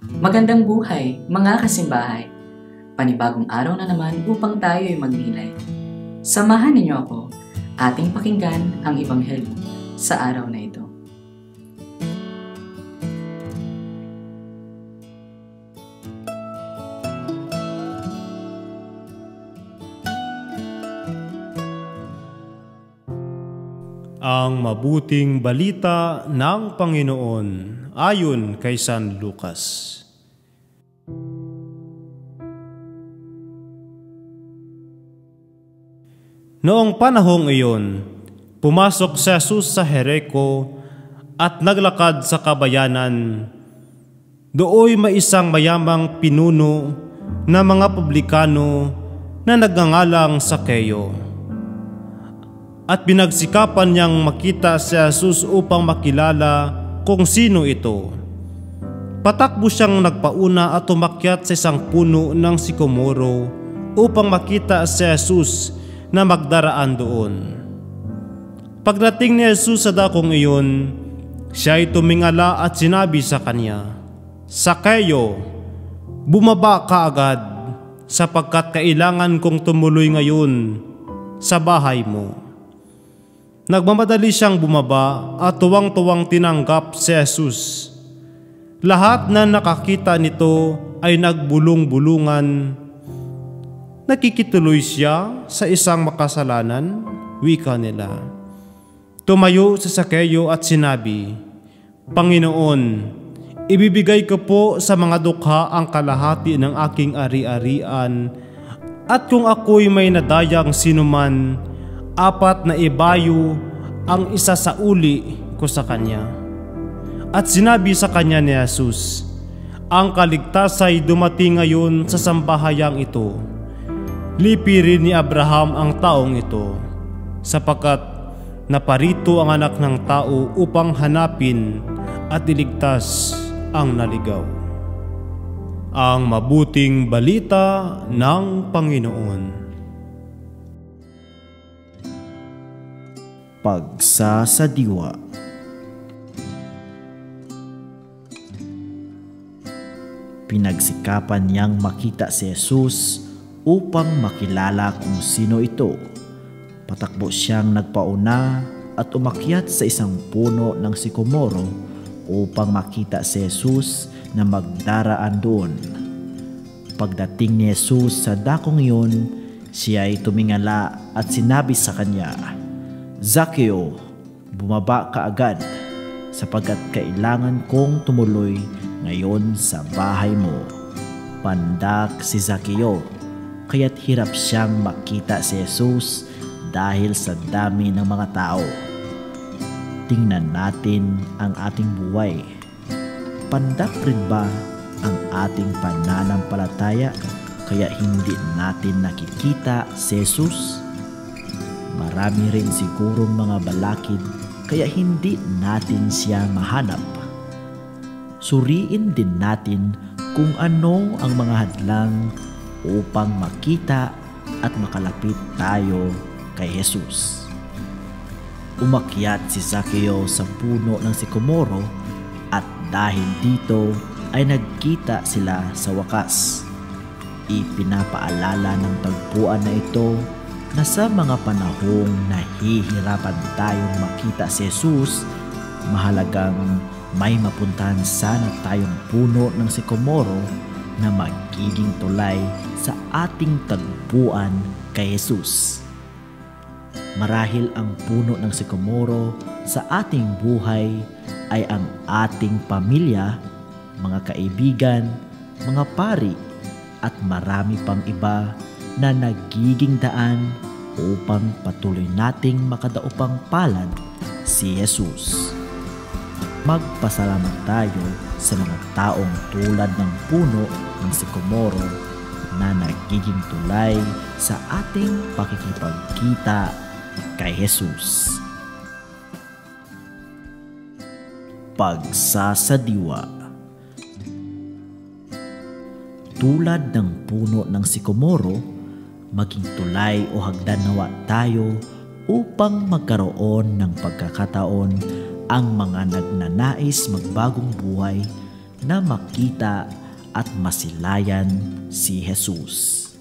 Magandang buhay, mga kasimbahay. Panibagong araw na naman upang tayo ay magnilay. Samahan ninyo ako, ating pakinggan ang Ebanghelyo sa araw na ito. Ang mabuting balita ng Panginoon ayon kay San Lucas. Noong panahong iyon, pumasok si Jesus sa Jerico at naglakad sa kabayanan. Dooy may isang mayamang pinuno na mga publikano na nagngangalang Zakeo. At pinagsikapan niyang makita si Jesus upang makilala kung sino ito. Patakbo siyang nagpauna at umakyat sa isang puno ng sikomoro upang makita si Jesus na magdaraan doon. Pagdating ni Jesus sa dakong iyon, siya ay tumingala at sinabi sa kanya, "Zakeo, bumaba ka agad, sapagkat kailangan kong tumuloy ngayon sa bahay mo." Nagmamadali siyang bumaba at tuwang-tuwang tinanggap si Jesus. Lahat na nakakita nito ay nagbulong-bulungan. Nakikituloy siya sa isang makasalanan, wika nila. Tumayo si Zakeo at sinabi, "Panginoon, ibibigay ko po sa mga dukha ang kalahati ng aking ari-arian, at kung ako'y may nadayang sinuman, 4 na ibayo ang isa sa uli ko sa kanya." At sinabi sa kanya ni Jesus, "Ang kaligtasan ay dumating ngayon sa sambahayang ito. Lipi rin ni Abraham ang taong ito, sapagkat naparito ang Anak ng Tao upang hanapin at iligtas ang naligaw." Ang mabuting balita ng Panginoon. Pagsasadiwa. Pinagsikapan niyang makita si Jesus upang makilala kung sino ito. Patakbo siyang nagpauna at umakyat sa isang puno ng sikomoro upang makita si Jesus na magdaraan doon. Pagdating ni Jesus sa dakong iyon, siya ay tumingala at sinabi sa kanya, "Zakeo, bumaba ka agad, sapagkat kailangan kong tumuloy ngayon sa bahay mo." Pandak si Zakeo, kaya't hirap siyang makita si Jesus dahil sa dami ng mga tao. Tingnan natin ang ating buhay. Pandak rin ba ang ating pananampalataya kaya hindi natin nakikita si Jesus? Marami rin sigurong mga balakid kaya hindi natin siya mahanap. Suriin din natin kung ano ang mga hadlang upang makita at makalapit tayo kay Jesus. Umakyat si Zakeo sa puno ng sikomoro at dahil dito ay nagkita sila sa wakas. Ipinapaalala ng tagpuan na ito na sa mga panahong nahihirapan tayong makita si Jesus, mahalagang may mapuntahan sana tayong puno ng sikomoro na magiging tulay sa ating tagpuan kay Jesus. Marahil ang puno ng sikomoro sa ating buhay ay ang ating pamilya, mga kaibigan, mga pari, at marami pang iba na nagiging daan upang patuloy nating makadaupang palad si Jesus. Magpasalamat tayo sa mga taong tulad ng puno ng sikomoro na nagiging tulay sa ating pakikipagkita kay Jesus. Pagsasadiwa. Tulad ng puno ng sikomoro, maging tulay o hagdanawa tayo upang magkaroon ng pagkakataon ang mga nagnanais magbagong buhay na makita at masilayan si Jesus.